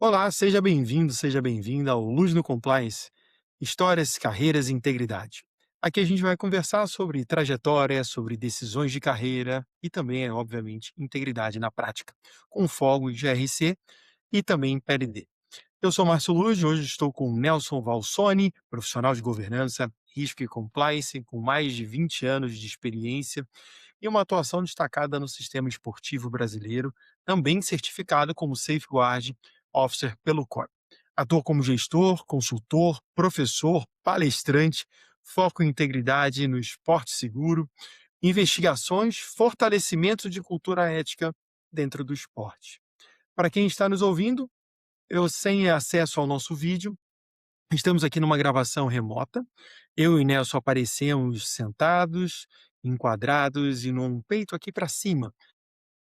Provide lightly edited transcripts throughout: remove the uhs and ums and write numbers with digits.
Olá, seja bem-vindo, seja bem-vinda ao Luz no Compliance, histórias, carreiras e integridade. Aqui a gente vai conversar sobre trajetória, sobre decisões de carreira e também, obviamente, integridade na prática, com foco em GRC e também em PLD. Eu sou Márcio Luz, hoje estou com Nelson Valsoni, profissional de governança, risco e compliance, com mais de 20 anos de experiência e uma atuação destacada no sistema esportivo brasileiro, também certificado como Safeguard Officer pelo COR. Atua como gestor, consultor, professor, palestrante, foco em integridade no esporte seguro, investigações, fortalecimento de cultura ética dentro do esporte. Para quem está nos ouvindo, eu sem acesso ao nosso vídeo, estamos aqui numa gravação remota. Eu e Nelson aparecemos sentados, enquadrados e num peito aqui para cima,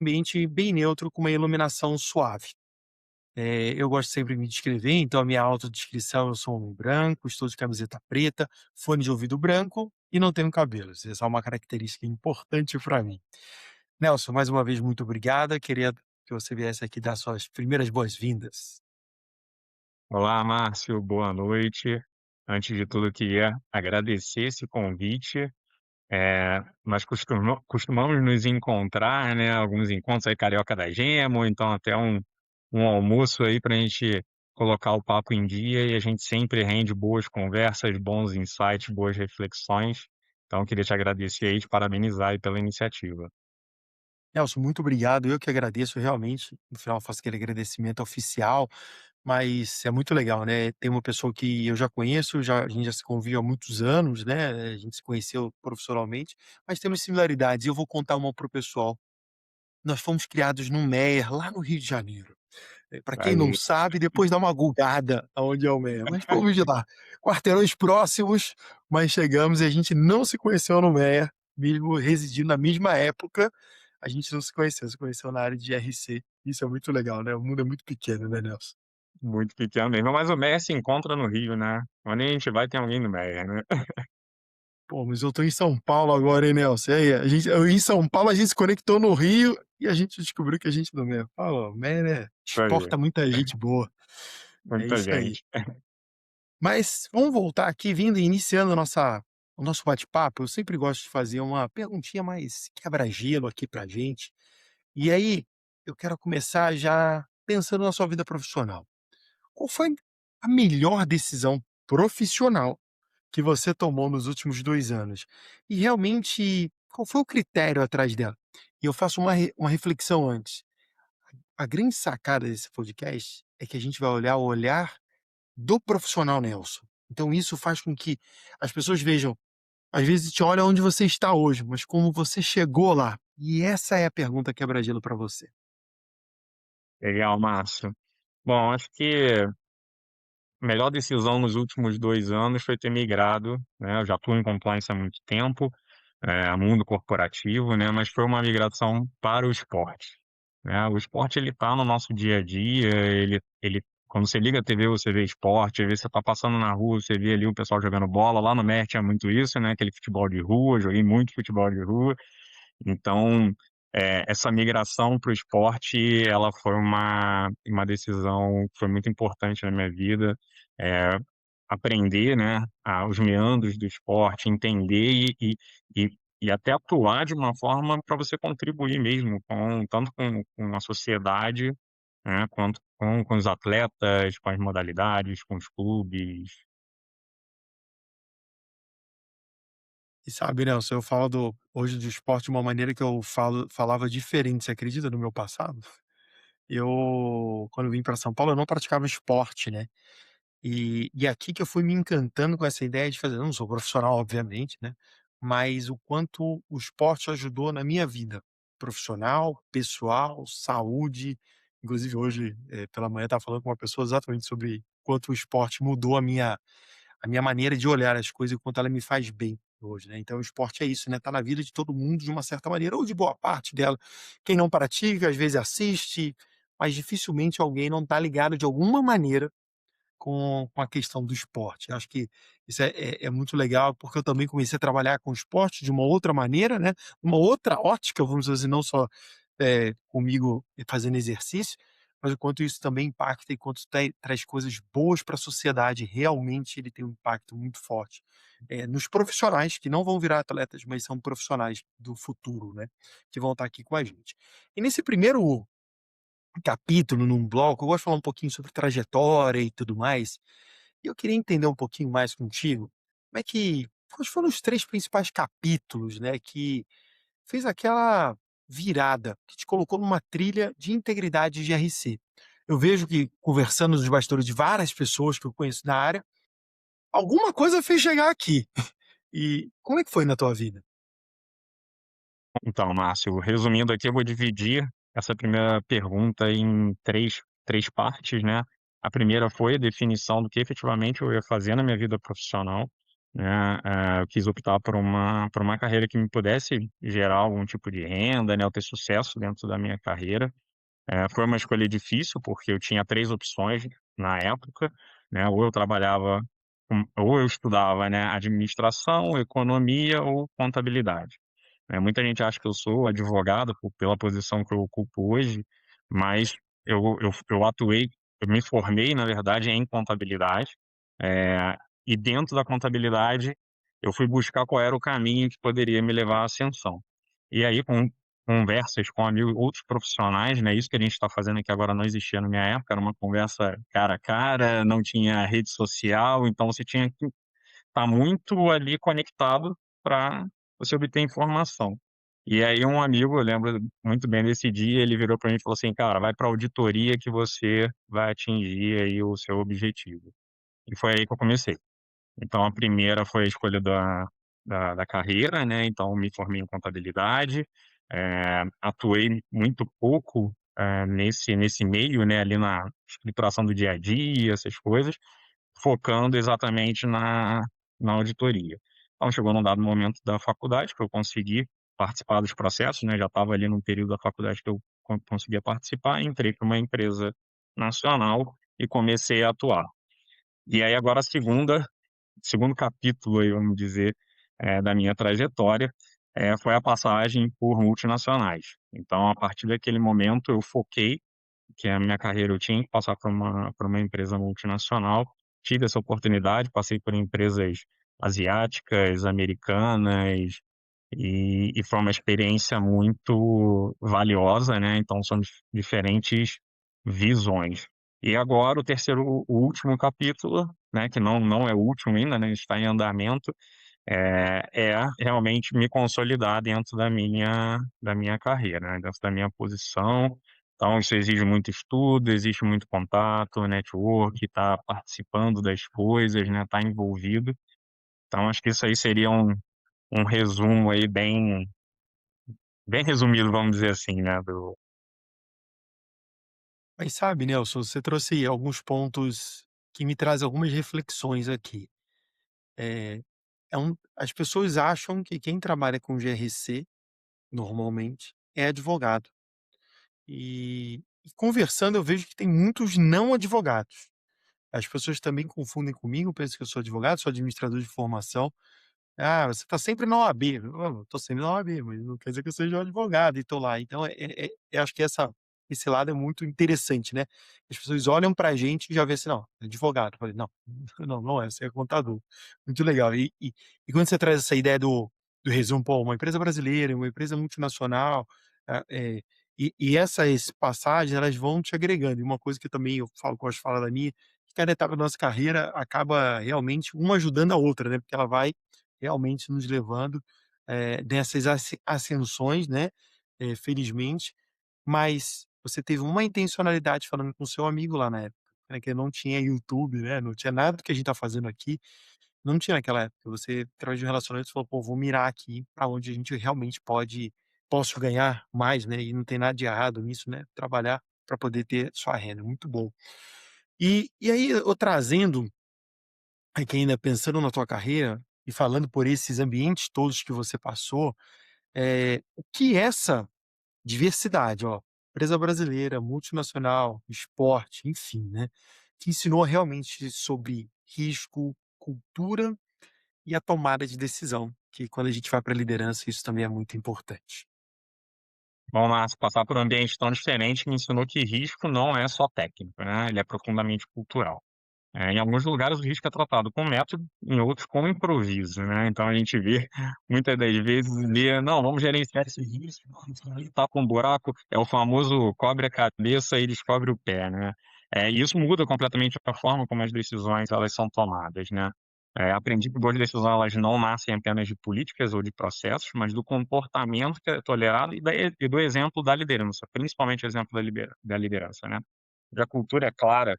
ambiente bem neutro com uma iluminação suave. Eu gosto sempre de me descrever, então a minha autodescrição: eu sou um homem branco, estou de camiseta preta, fone de ouvido branco e não tenho cabelos. Essa é uma característica importante para mim. Nelson, mais uma vez, muito obrigada. Queria que você viesse aqui dar suas primeiras boas-vindas. Olá, Márcio, boa noite. Antes de tudo, eu queria agradecer esse convite. Nós costumamos nos encontrar, né? Alguns encontros aí, Carioca da Gema, ou então até um almoço aí para a gente colocar o papo em dia e a gente sempre rende boas conversas, bons insights, boas reflexões. Então, eu queria te agradecer aí, te parabenizar aí pela iniciativa. Nelson, muito obrigado. Eu que agradeço realmente. No final, eu faço aquele agradecimento oficial, mas é muito legal, né? Tem uma pessoa que eu já conheço, a gente já se convive há muitos anos, né? A gente se conheceu profissionalmente, mas temos similaridades. E eu vou contar uma para o pessoal. Nós fomos criados num Meyer, lá no Rio de Janeiro. Para quem não Valeu. sabe, depois dá uma gulgada aonde é o Meyer. Mas fomos de lá, quarteirões próximos, mas chegamos e a gente não se conheceu no Meyer, mesmo residindo na mesma época, a gente não se conheceu na área de RC. Isso é muito legal, né? O mundo é muito pequeno, né, Nelson? Muito pequeno mesmo, mas o Messi se encontra no Rio, né? Onde a gente vai tem alguém no Meyer, né? Pô, mas eu tô em São Paulo agora, hein, Nelson? E aí, em São Paulo a gente se conectou no Rio e a gente descobriu que a gente no Meyer. Fala, o Meyer, né, Isso aí, exporta muita gente boa. É muita isso aí. gente. Mas vamos voltar aqui, vindo e iniciando o nosso bate-papo. Eu sempre gosto de fazer uma perguntinha mais quebra-gelo aqui pra gente. E aí, eu quero começar já pensando na sua vida profissional. Qual foi a melhor decisão profissional que você tomou nos últimos 2 anos? E realmente, qual foi o critério atrás dela? E eu faço uma reflexão antes. A grande sacada desse podcast é que a gente vai olhar o olhar do profissional Nelson. Então isso faz com que as pessoas vejam, às vezes te olha onde você está hoje, mas como você chegou lá. E essa é a pergunta quebra-gelo para você. Legal, Márcio. Bom, acho que a melhor decisão nos últimos 2 anos foi ter migrado, né, eu já estou em compliance há muito tempo, mundo corporativo, né, mas foi uma migração para o esporte, né. O esporte ele tá no nosso dia a dia, ele quando você liga a TV você vê esporte, às vezes você está passando na rua, você vê ali o pessoal jogando bola, lá no MER tinha muito isso, né, aquele futebol de rua, joguei muito futebol de rua. Então, essa migração para o esporte, ela foi uma decisão que foi muito importante na minha vida, eh, aprender, né, os meandros do esporte, entender e e até atuar de uma forma para você contribuir mesmo com tanto com a sociedade, né, quanto com os atletas, com as modalidades, com os clubes. E sabe, Nelson, eu falo hoje do esporte de uma maneira que eu falava diferente, você acredita, no meu passado? Quando eu vim para São Paulo, eu não praticava esporte, né? E aqui que eu fui me encantando com essa ideia de fazer, eu não sou profissional, obviamente, né, mas o quanto o esporte ajudou na minha vida profissional, pessoal, saúde. Inclusive hoje, pela manhã, estava falando com uma pessoa exatamente sobre quanto o esporte mudou a minha maneira de olhar as coisas e o quanto ela me faz bem hoje, né. Então o esporte é isso, né, tá na vida de todo mundo de uma certa maneira, ou de boa parte dela. Quem não pratica, às vezes assiste, mas dificilmente alguém não tá ligado de alguma maneira com a questão do esporte. Acho que isso é muito legal, porque eu também comecei a trabalhar com esporte de uma outra maneira, né, uma outra ótica, vamos dizer assim, não só, comigo fazendo exercício, mas o quanto isso também impacta e quanto traz coisas boas para a sociedade. Realmente ele tem um impacto muito forte, nos profissionais que não vão virar atletas, mas são profissionais do futuro, né, que vão estar aqui com a gente. E nesse primeiro capítulo, num bloco, eu gosto de falar um pouquinho sobre trajetória e tudo mais, e eu queria entender um pouquinho mais contigo, como é que quais foram os 3 principais capítulos, né, que fez aquela virada, que te colocou numa trilha de integridade de GRC. Eu vejo que, conversando nos bastidores de várias pessoas que eu conheço na área, alguma coisa fez chegar aqui. E como é que foi na tua vida? Então, Márcio, resumindo aqui, eu vou dividir essa primeira pergunta em três partes, né. A primeira foi a definição do que efetivamente eu ia fazer na minha vida profissional, né. Eu quis optar por uma carreira que me pudesse gerar algum tipo de renda, né, eu ter sucesso dentro da minha carreira. Foi uma escolha difícil, porque eu tinha 3 opções na época, né, ou eu estudava, né, administração, economia ou contabilidade. Muita gente acha que eu sou advogado pela posição que eu ocupo hoje, mas eu me formei, na verdade, em contabilidade, eh, e dentro da contabilidade, eu fui buscar qual era o caminho que poderia me levar à ascensão. E aí, com conversas com amigos, outros profissionais, né, isso que a gente está fazendo aqui agora não existia na minha época, era uma conversa cara a cara, não tinha rede social, então você tinha que estar muito ali conectado para você obter informação. E aí um amigo, eu lembro muito bem desse dia, ele virou para mim e falou assim: "Cara, vai para auditoria que você vai atingir aí o seu objetivo". E foi aí que eu comecei. Então a primeira foi a escolha da carreira, né, então me formei em contabilidade, atuei muito pouco, nesse meio, né, ali na escrituração do dia a dia, essas coisas, focando exatamente na auditoria. Então chegou num dado momento da faculdade que eu consegui participar dos processos, né, já estava ali num período da faculdade que eu conseguia participar, entrei para uma empresa nacional e comecei a atuar. E aí agora a segundo capítulo aí, vamos dizer, da minha trajetória, foi a passagem por multinacionais. Então a partir daquele momento eu foquei que a minha carreira eu tinha que passar por uma empresa multinacional. Tive essa oportunidade, passei por empresas asiáticas, americanas, e foi uma experiência muito valiosa, né, então são diferentes visões. E agora o terceiro o último capítulo, né, que não é o último ainda, né, está em andamento, é realmente me consolidar dentro da minha carreira, né, dentro da minha posição. Então isso exige muito estudo, existe muito contato, network, estar participando das coisas, né, estar envolvido. Então acho que isso aí seria um resumo aí bem resumido, vamos dizer assim, né, do Mas sabe, Nelson, você trouxe alguns pontos que me trazem algumas reflexões aqui. Eh, as pessoas acham que quem trabalha com GRC, normalmente, é advogado. E conversando eu vejo que tem muitos não advogados. As pessoas também confundem comigo, pensam que eu sou advogado, sou administrador de formação. "Ah, você está sempre na OAB", eu estou sempre na OAB, mas não quer dizer que eu seja um advogado e estou lá. Então, eu acho que esse lado é muito interessante, né. As pessoas olham pra gente e já vê assim: "Não, é advogado". Eu falei: "Não, não é, você é contador". Muito legal. E quando você traz essa ideia do resumo, pô, uma empresa brasileira, uma empresa multinacional, e essas passagens, elas vão te agregando. E uma coisa que também eu falo, gosto de falar da minha, que cada etapa da nossa carreira acaba realmente uma ajudando a outra, né, porque ela vai realmente nos levando, nessas ascensões, né, felizmente, mas você teve uma intencionalidade falando com seu amigo lá na época, né, que não tinha YouTube, né, não tinha nada do que a gente tá fazendo aqui, não tinha naquela época. Você, através de um relacionamento, falou: "Pô, vou mirar aqui pra onde a gente realmente posso ganhar mais, né, e não tem nada de errado nisso, né, trabalhar para poder ter sua renda". Muito bom. E aí eu trazendo aqui ainda pensando na tua carreira e falando por esses ambientes todos que você passou, o que essa diversidade, ó, empresa brasileira, multinacional, esporte, enfim, né, te ensinou realmente sobre risco, cultura e a tomada de decisão, que quando a gente vai para a liderança isso também é muito importante. Bom, Márcio, passar por um ambiente tão diferente me ensinou que risco não é só técnico, né? Ele é profundamente cultural. Em alguns lugares o risco é tratado com método, em outros com improviso, né? Então a gente vê muitas das vezes ali, não, vamos gerenciar esse risco, não, ali tapa um buraco, é o famoso cobre a cabeça e descobre o pé, né? E isso muda completamente a forma como as decisões elas são tomadas, né? Aprendi que boas decisões elas não nascem apenas de políticas ou de processos, mas do comportamento que é tolerado e do exemplo da liderança, principalmente o exemplo da liderança, né? Já a cultura é clara,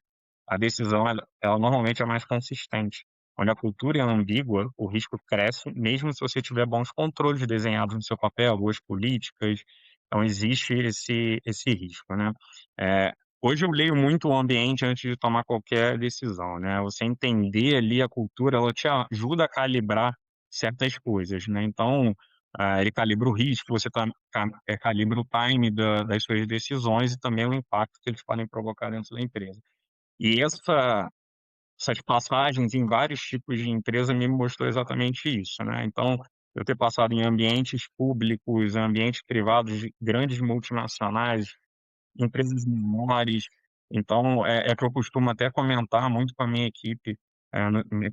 a decisão ela normalmente é mais consistente. Onde a cultura é ambígua, o risco cresce, mesmo se você tiver bons controles desenhados no seu papel, boas políticas. Então existe esse risco, né? Eh, Hoje eu leio muito o ambiente antes de tomar qualquer decisão, né? Você entender ali a cultura, ela te ajuda a calibrar certas coisas, né? Então, ele calibra o risco, você calibra o time das suas decisões e também o impacto que eles podem provocar dentro da empresa. E essas passagens em vários tipos de empresa me mostrou exatamente isso, né. Então, eu ter passado em ambientes públicos, ambientes privados de grandes multinacionais, empresas menores. Então, é que eu costumo até comentar muito com a minha equipe,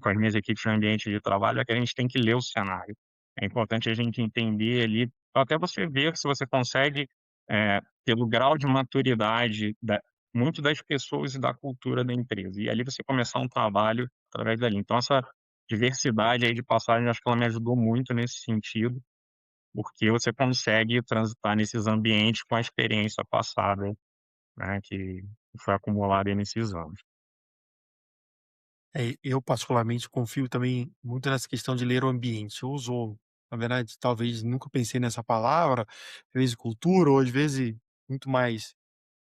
com as minhas equipes no ambiente de trabalho, é que a gente tem que ler o cenário. É importante a gente entender ali, até você ver se você consegue, pelo grau de maturidade muito das pessoas e da cultura da empresa. E ali você começar um trabalho através dali. Então essa diversidade aí de passagem, acho que ela me ajudou muito nesse sentido, porque você consegue transitar nesses ambientes com a experiência passada, né, que foi acumulada aí nesses anos. Eu particularmente confio também muito nessa questão de ler o ambiente. Eu uso, na verdade, talvez nunca pensei nessa palavra, às vezes cultura ou às vezes muito mais,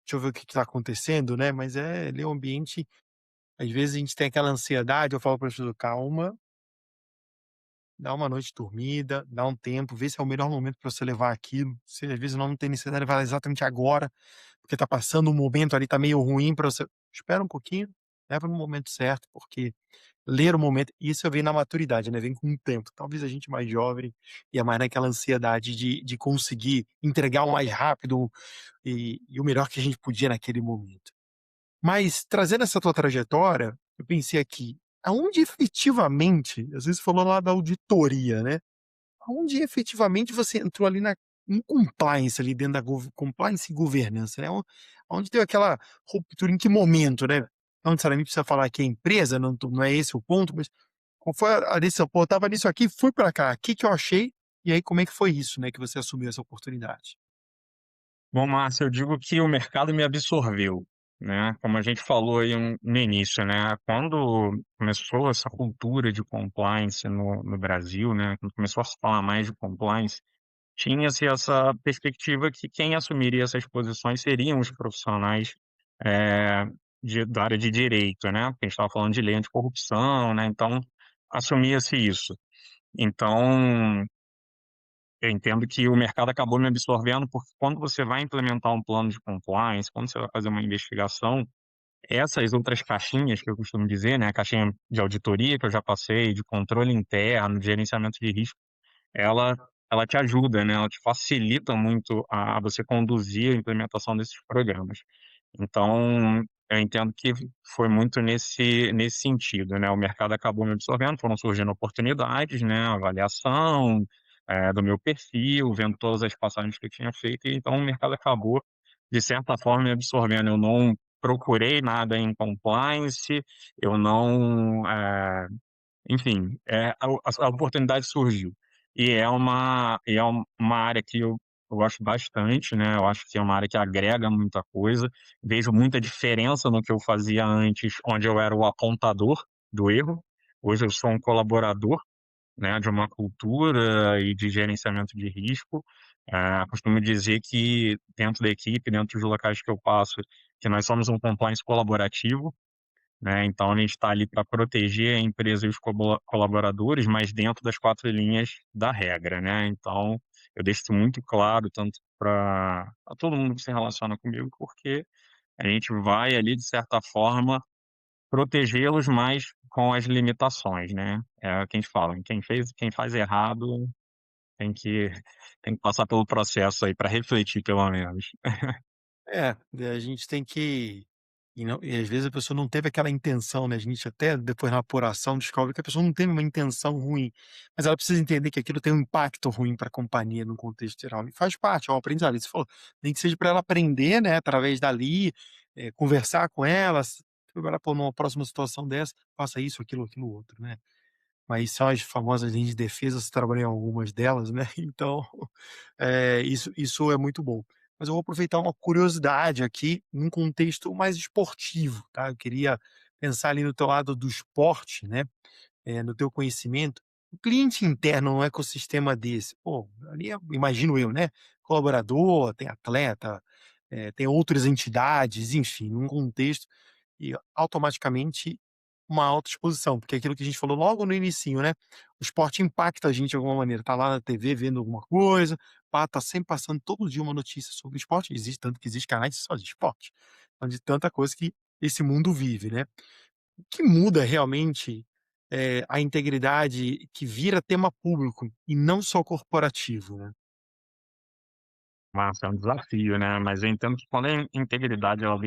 deixa eu ver o que está acontecendo, né, mas é ler o ambiente. Às vezes a gente tem aquela ansiedade, eu falo para as pessoas: "Calma, dá uma noite dormida, dá um tempo, vê se é o melhor momento para você levar aquilo". Se às vezes não tem necessidade de levar exatamente agora, porque tá passando um momento ali, tá meio ruim para você, espera um pouquinho, leva no momento certo, porque ler o momento, isso vem na maturidade, né, vem com o tempo. Talvez a gente mais jovem ia mais naquela ansiedade de conseguir entregar o mais rápido e o melhor que a gente podia naquele momento. Mas trazendo essa tua trajetória, eu pensei aqui, aonde efetivamente, às vezes você falou lá da auditoria, né, aonde efetivamente você entrou ali na em compliance ali dentro da compliance e governança, né, onde deu aquela ruptura, em que momento, né? Não necessariamente precisa falar que é empresa, não é esse o ponto, mas qual foi a decisão? "Pô, eu estava nisso aqui, fui pra cá, que eu achei", e aí como é que foi isso, né, que você assumiu essa oportunidade? Bom, Márcio, eu digo que o mercado me absorveu, né, como a gente falou aí no início, né, quando começou essa cultura de compliance no Brasil, né, quando começou a se falar mais de compliance, tinha-se essa perspectiva que quem assumiria essas posições seriam os profissionais, eh, da área de direito, né, porque a gente estava falando de lei anticorrupção, né, então assumia-se isso. Então, eu entendo que o mercado acabou me absorvendo, porque quando você vai implementar um plano de compliance, quando você vai fazer uma investigação, essas outras caixinhas que eu costumo dizer, né, a caixinha de auditoria que eu já passei, de controle interno, de gerenciamento de risco, ela ela te ajuda, né, ela te facilita muito a você conduzir a implementação desses programas. Então, eu entendo que foi muito nesse sentido, né, o mercado acabou me absorvendo, foram surgindo oportunidades, né, avaliação, do meu perfil, vendo todas as passagens que eu tinha feito, e então o mercado acabou, de certa forma, me absorvendo. Eu não procurei nada em compliance, eu não, enfim, a oportunidade surgiu. E é uma área que eu gosto bastante, né, eu acho que é uma área que agrega muita coisa, vejo muita diferença no que eu fazia antes, onde eu era o apontador do erro, hoje eu sou um colaborador, né, de uma cultura e de gerenciamento de risco. Costumo dizer que dentro da equipe, dentro dos locais que eu passo, que nós somos um compliance colaborativo, né, então a gente está ali para proteger a empresa e os colaboradores, mas dentro das 4 linhas da regra, né. Então, eu deixo isso muito claro tanto para todo mundo que se relaciona comigo, porque a gente vai ali, de certa forma, protegê-los, mas com as limitações, né. É o que a gente fala, quem faz errado Tem que tem que passar pelo processo aí para refletir pelo menos. É, a gente tem que e às vezes a pessoa não teve aquela intenção, né, a gente até depois na apuração descobre que a pessoa não teve uma intenção ruim, mas ela precisa entender que aquilo tem um impacto ruim para a companhia no contexto geral e faz parte, é um aprendizado, você falou, nem que seja para ela aprender, né, através dali, conversar com ela, se agora, pô, numa próxima situação dessa, faça isso, aquilo, outro, né. Mas são as famosas linhas de defesa, você trabalhou em algumas delas, né, então, isso é muito bom. Mas eu vou aproveitar uma curiosidade aqui, num contexto mais esportivo, tá, eu queria pensar ali no teu lado do esporte, né, no teu conhecimento, o cliente interno num ecossistema desse, pô, ali imagino eu, né, colaborador, tem atleta, tem outras entidades, enfim, num contexto e automaticamente uma alta exposição, porque é aquilo que a gente falou logo no inicinho, né, o esporte impacta a gente de alguma maneira, tá lá na TV vendo alguma coisa, pá, tá sempre passando todo dia uma notícia sobre esporte, existe tanto que existe canais só de esporte, então de tanta coisa que esse mundo vive, né. O que muda realmente, a integridade que vira tema público e não só corporativo, né. Massa, é um desafio, né, mas eu entendo que quando a integridade ela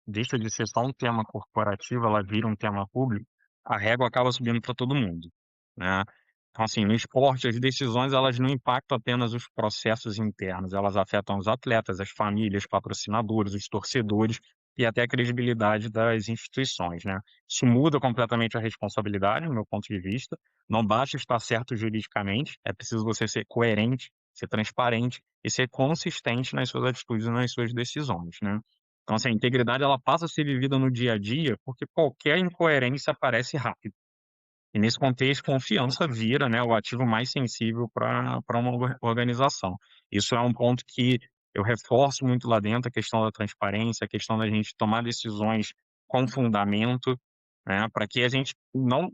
deixa de ser só um tema corporativo, ela vira um tema público, a régua acaba subindo para todo mundo, né. Então, assim, no esporte as decisões elas não impactam apenas os processos internos, elas afetam os atletas, as famílias, patrocinadores, os torcedores e até a credibilidade das instituições, né. Isso muda completamente a responsabilidade, no meu ponto de vista, não basta estar certo juridicamente, é preciso você ser coerente, ser transparente e ser consistente nas suas atitudes e nas suas decisões, né. Então, assim, a integridade ela passa a ser vivida no dia a dia, porque qualquer incoerência aparece rápido. E nesse contexto, confiança vira, né, o ativo mais sensível para uma organização. Isso é um ponto que eu reforço muito lá dentro, a questão da transparência, a questão da gente tomar decisões com fundamento, né, para que a gente não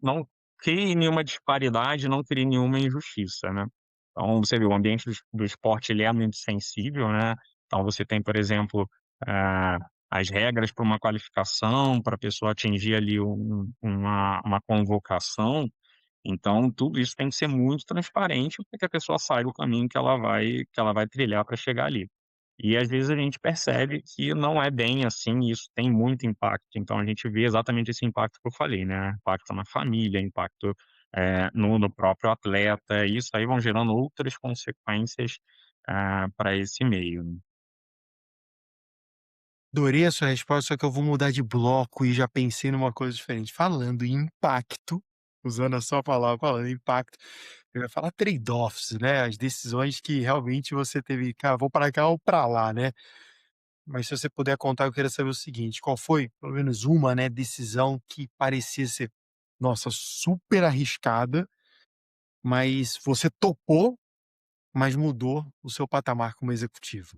crie nenhuma disparidade, não crie nenhuma injustiça, né. Então você vê, o ambiente do esporte ele é muito sensível, né, então você tem, por exemplo, eh as regras para uma qualificação, para a pessoa atingir ali uma convocação, então tudo isso tem que ser muito transparente para que a pessoa saiba o caminho que ela vai trilhar para chegar ali. E às vezes a gente percebe que não é bem assim, e isso tem muito impacto, então a gente vê exatamente esse impacto que eu falei, né, impacto na família, impacto, no próprio atleta, e isso aí vão gerando outras consequências, para esse meio, né. Adorei a sua resposta, só que eu vou mudar de bloco e já pensei numa coisa diferente. Falando em impacto, usando a sua palavra, falando em impacto, eu ia falar trade-offs, né, as decisões que realmente você teve: "Cara, vou para cá ou para lá", né. Mas se você puder contar, eu queria saber o seguinte, qual foi, pelo menos uma, né, decisão que parecia ser, nossa, super arriscada, mas você topou, mas mudou o seu patamar como executivo?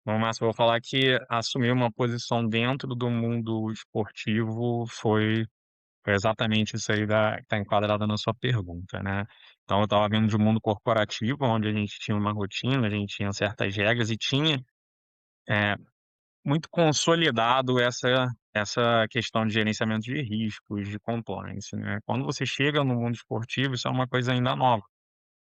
Bom, Márcio, eu vou falar que assumir uma posição dentro do mundo esportivo foi exatamente isso aí que está enquadrado na sua pergunta, né. Então eu estava vindo de um mundo corporativo, onde a gente tinha uma rotina, a gente tinha certas regras e tinha, eh, muito consolidado essa questão de gerenciamento de riscos, de compliance, né. Quando você chega no mundo esportivo, isso é uma coisa ainda nova.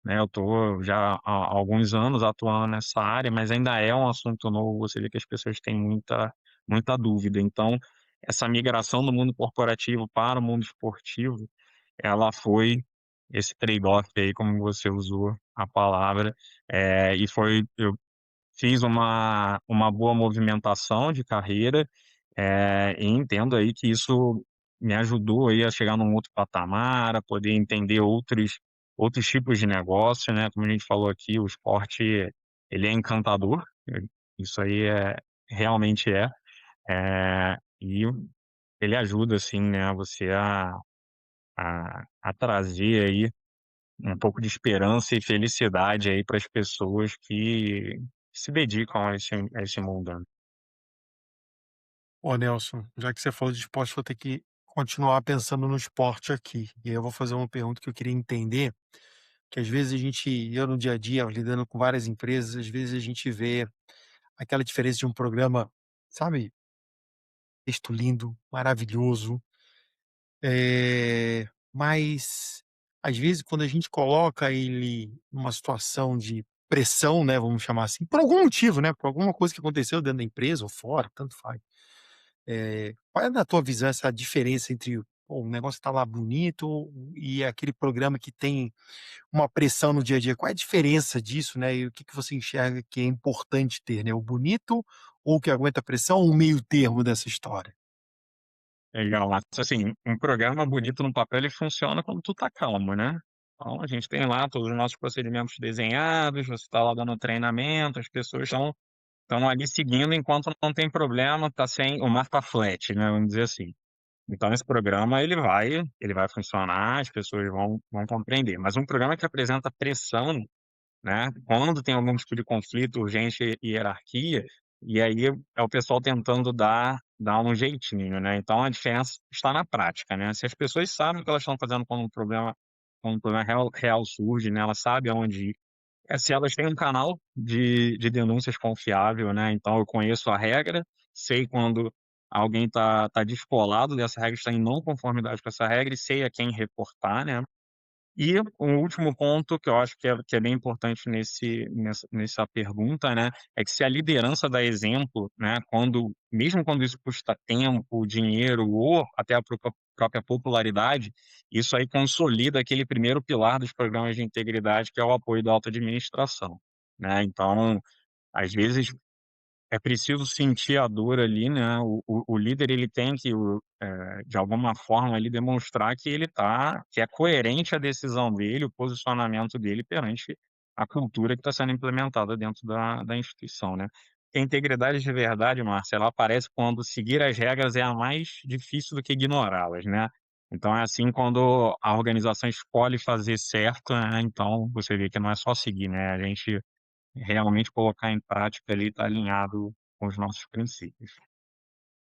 Né, eu tô já há alguns anos atuando nessa área, mas ainda é um assunto novo, você vê que as pessoas têm muita dúvida. Então, essa migração do mundo corporativo para o mundo esportivo, ela foi esse trade-off aí, como você usou a palavra, e eu fiz uma boa movimentação de carreira, e entendo aí que isso me ajudou aí a chegar num outro patamar, a poder entender outros tipos de negócio, né, como a gente falou aqui, o esporte ele é encantador, isso aí realmente é, e ele ajuda assim, né, você a trazer aí um pouco de esperança e felicidade aí para as pessoas que se dedicam a esse mundo, né. Ô Nelson, já que você falou de esporte, vou ter que continuar pensando no esporte aqui. E aí eu vou fazer uma pergunta que eu queria entender, que às vezes eu no dia a dia, lidando com várias empresas, às vezes a gente vê aquela diferença de um programa, sabe, texto lindo, maravilhoso, mas às vezes, quando a gente coloca ele numa situação de pressão, né, vamos chamar assim, por algum motivo, né, por alguma coisa que aconteceu dentro da empresa ou fora, tanto faz. Qual é na tua visão essa diferença entre, pô, um negócio tá lá bonito e aquele programa que tem uma pressão no dia a dia? Qual é a diferença disso, né, e o que que você enxerga que é importante ter, né, o bonito ou o que aguenta a pressão ou um meio termo dessa história? Legal, mas assim, um programa bonito no papel ele funciona quando tu tá calmo, né. Então a gente tem lá todos os nossos procedimentos desenhados, você tá lá dando treinamento, as pessoas estão ali seguindo enquanto não tem problema, tá sem o mar tá flat, né, vamos dizer assim. Então esse programa ele vai funcionar, as pessoas vão compreender, mas um programa que apresenta pressão, né, quando tem algum tipo de conflito, urgência e hierarquia, e aí é o pessoal tentando dar um jeitinho, né. Então a diferença está na prática, né. Se as pessoas sabem o que elas estão fazendo quando um problema real surge, né, elas sabem aonde ir. Se elas têm um canal de denúncias confiável, né, então eu conheço a regra, sei quando alguém tá descolado dessa regra, está em não conformidade com essa regra e sei a quem reportar, né. E um último ponto que eu acho que é bem importante nessa pergunta, né, é que se a liderança dá exemplo, né, mesmo quando isso custa tempo, dinheiro ou até a própria popularidade, isso aí consolida aquele primeiro pilar dos programas de integridade, que é o apoio da alta administração, né. Então, às vezes é preciso sentir a dor ali, né, o líder ele tem que de alguma forma ali demonstrar que é coerente a decisão dele, o posicionamento dele perante a cultura que está sendo implementada dentro da instituição, né. Porque a integridade de verdade, Márcia, ela aparece quando seguir as regras é a mais difícil do que ignorá-las, né. Então é assim quando a organização escolhe fazer certo, né, então você vê que não é só seguir, né, a gente realmente colocar em prática ali, tá alinhado com os nossos princípios.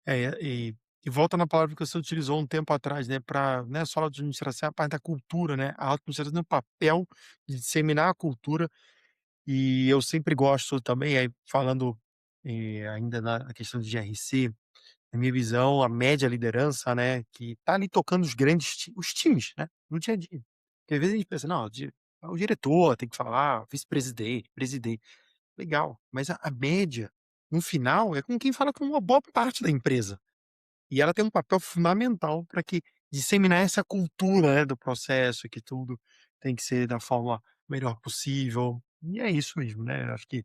É, e volta na palavra que você utilizou um tempo atrás, né, para não é só a administração, é a parte da cultura, né, a administração tem o papel de disseminar a cultura, e eu sempre gosto também, aí falando, ainda na questão de GRC, na minha visão, a média liderança, né, que tá ali tocando os times, né, no dia a dia. Porque às vezes a gente pensa: "Não, o diretor tem que falar, vice-presidente, presidente", legal, mas a média, no final, é com quem fala com uma boa parte da empresa. E ela tem um papel fundamental para que disseminar essa cultura, né, do processo, que tudo tem que ser da forma melhor possível. E é isso mesmo, né, acho que,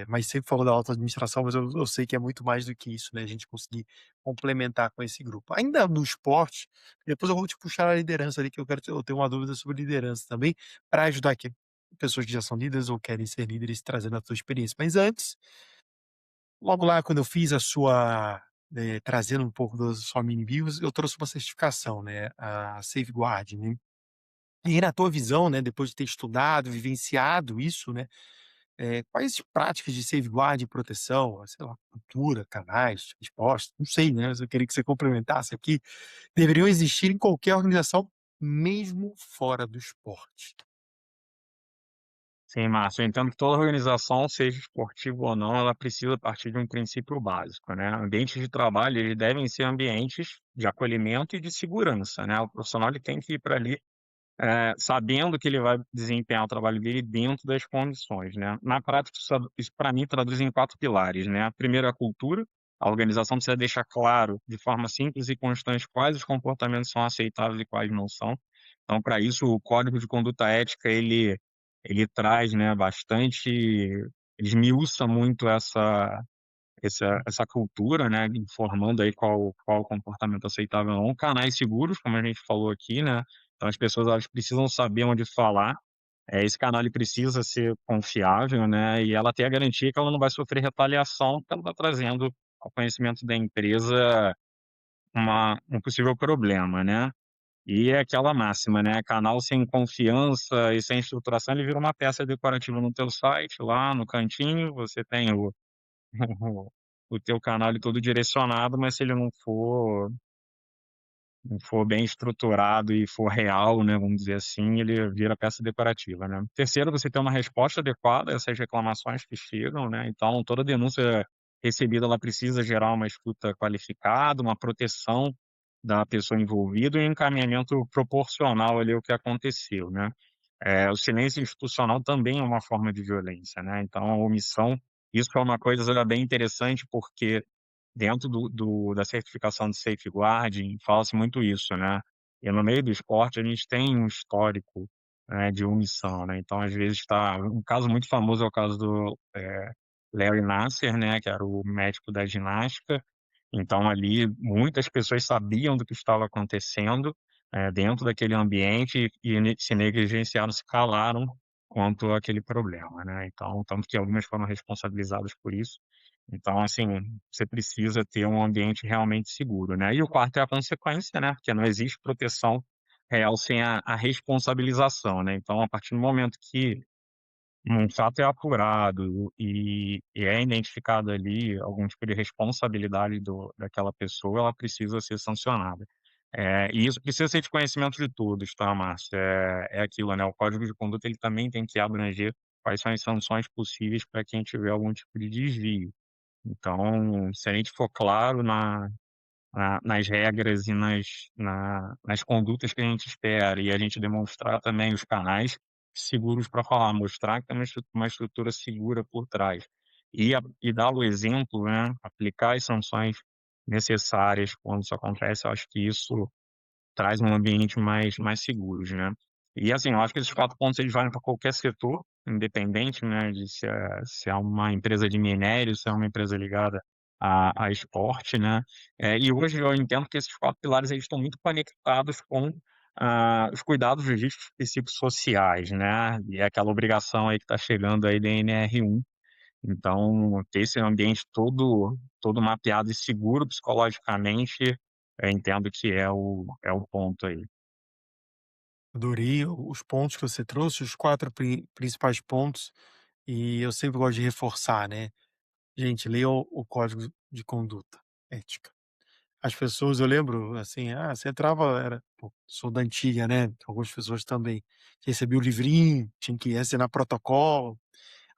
mas sempre falou da auto-administração, mas eu sei que é muito mais do que isso, né, a gente conseguir complementar com esse grupo. Ainda no esporte, depois eu vou te puxar a liderança ali, que eu tenho uma dúvida sobre liderança também, para ajudar aqui pessoas que já são líderes ou querem ser líderes, trazendo a tua experiência. Mas antes, logo lá quando eu fiz a sua, trazendo um pouco da sua mini bios, eu trouxe uma certificação, né, a Safeguard, né. E aí na tua visão, né, depois de ter estudado, vivenciado isso, né, quais práticas de safeguard e proteção, sei lá, cultura, canais, respostas, não sei, né, mas eu queria que você complementasse aqui, deveriam existir em qualquer organização, mesmo fora do esporte? Sim, Márcio, eu entendo que toda organização, seja esportiva ou não, ela precisa partir de um princípio básico, né. Ambientes de trabalho, eles devem ser ambientes de acolhimento e de segurança, né. O profissional ele tem que ir para ali sabendo que ele vai desempenhar o trabalho dele dentro das condições, né. Na prática, isso para mim traduz em 4 pilares, né. Primeiro, a cultura. A organização precisa deixar claro, de forma simples e constante, quais os comportamentos são aceitáveis e quais não são. Então, para isso, o código de conduta ética, ele traz, né, bastante, ele esmiuça muito essa cultura, né, informando aí qual o comportamento aceitável ou não. Canais seguros, como a gente falou aqui, né, então as pessoas elas precisam saber onde falar, esse canal ele precisa ser confiável, né, e ela tem a garantia que ela não vai sofrer retaliação, porque ela está trazendo ao conhecimento da empresa um possível problema, né. E é aquela máxima, né, canal sem confiança e sem estruturação, ele vira uma peça decorativa no teu site, lá no cantinho, você tem o teu canal ali todo direcionado, mas se ele não for bem estruturado e for real, né, vamos dizer assim, ele vira peça decorativa, né. Terceiro, você ter uma resposta adequada a essas reclamações que chegam, né, então toda denúncia recebida, ela precisa gerar uma escuta qualificada, uma proteção da pessoa envolvida e um encaminhamento proporcional ali ao que aconteceu, né. O silêncio institucional também é uma forma de violência, né, então a omissão, isso é uma coisa bem interessante, porque dentro da certificação de safeguarding fala-se muito isso, né, e no meio do esporte a gente tem um histórico, de omissão, né, então às vezes está um caso muito famoso é o caso do, Larry Nassar, né, que era o médico da ginástica, então ali muitas pessoas sabiam do que estava acontecendo, dentro daquele ambiente e se negligenciaram, se calaram quanto àquele problema, né, então tanto que algumas foram responsabilizadas por isso. Então, assim, você precisa ter um ambiente realmente seguro, né. E o quarto é a consequência, né, porque não existe proteção real sem a responsabilização, né. Então, a partir do momento que um fato é apurado e é identificado ali algum tipo de responsabilidade daquela pessoa, ela precisa ser sancionada. E isso precisa ser de conhecimento de todos, tá, Márcio? É aquilo, né, o código de conduta ele também tem que abranger quais são as sanções possíveis para quem tiver algum tipo de desvio. Então, se a gente for claro nas regras e nas condutas que a gente espera, e a gente demonstrar também os canais seguros para falar, mostrar que tem uma estrutura segura por trás. E dar o exemplo, né, aplicar as sanções necessárias quando isso acontece, eu acho que isso traz um ambiente mais seguros, né. E assim, eu acho que esses 4 pontos eles valem para qualquer setor, independente, né, de se é uma empresa de minério, se é uma empresa ligada a esporte, né. E hoje eu entendo que esses 4 pilares eles estão muito conectados com, os cuidados jurídicos psicossociais, né, e é aquela obrigação aí que está chegando aí da NR1. Então, ter esse ambiente todo mapeado e seguro psicologicamente, eu entendo que é o ponto aí. Adorei os pontos que você trouxe, os 4 principais pontos, e eu sempre gosto de reforçar, né. Gente, leiam o código de conduta ética. As pessoas eu lembro, assim, você entrava era pô, sou da antiga, né, algumas pessoas também, recebia o livrinho, tinha que assinar protocolo,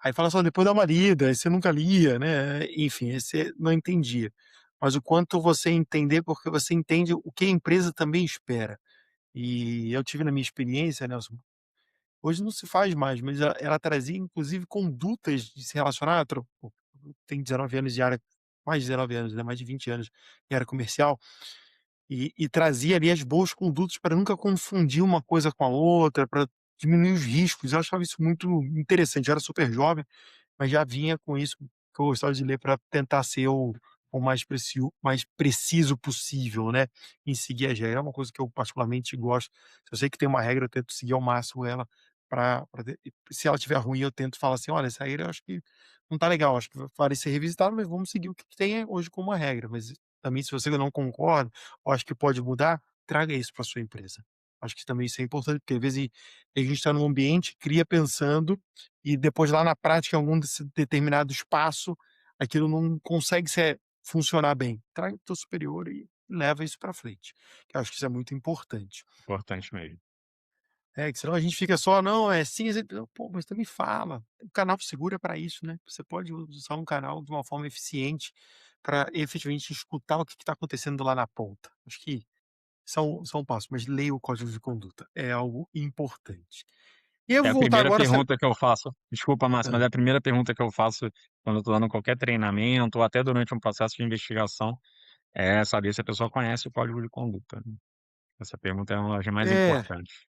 aí fala só: "Depois dá uma lida", aí você nunca lia, né, enfim, aí você não entendia. Mas o quanto você entender, porque você entende o que a empresa também espera. E eu tive na minha experiência, Nelson, hoje não se faz mais, mas ela trazia inclusive condutas de se relacionar, pô, tem 19 anos de área, mais de 19 anos, né, mais de 20 anos em área comercial, e trazia ali as boas condutas para nunca confundir uma coisa com a outra, para diminuir os riscos. Eu achava isso muito interessante. Eu era super jovem, mas já vinha com isso que eu gostava de ler para tentar ser o mais preciso possível, né, em seguir as regras. É uma coisa que eu particularmente gosto. Se eu sei que tem uma regra, eu tento seguir ao máximo ela para se ela estiver ruim, eu tento falar assim: "Olha, essa regra eu acho que não tá legal, acho que vale ser revisitado, mas vamos seguir o que tem hoje como uma regra". Mas também se você não concorda, ou acha que pode mudar, traga isso para sua empresa. Acho que também isso é importante, porque às vezes a gente está num ambiente, cria pensando e depois lá na prática, em algum desse determinado espaço, aquilo não consegue funcionar bem. Traz o teu superior e leva isso para frente, que eu acho que isso é muito importante. Importante mesmo. É, que senão a gente fica só: "Não, é cinza", pô, mas também fala. O canal seguro é para isso, né. Você pode usar um canal de uma forma eficiente para efetivamente escutar o que está acontecendo lá na ponta. Acho que são passos, mas leia o código de conduta, é algo importante. E eu É vou a voltar primeira agora pergunta que eu faço, desculpa, Márcio, mas hã. é a primeira pergunta que eu faço quando eu estou dando qualquer treinamento ou até durante um processo de investigação, é saber se a pessoa conhece o código de conduta, né. Essa pergunta é uma das mais É. importantes.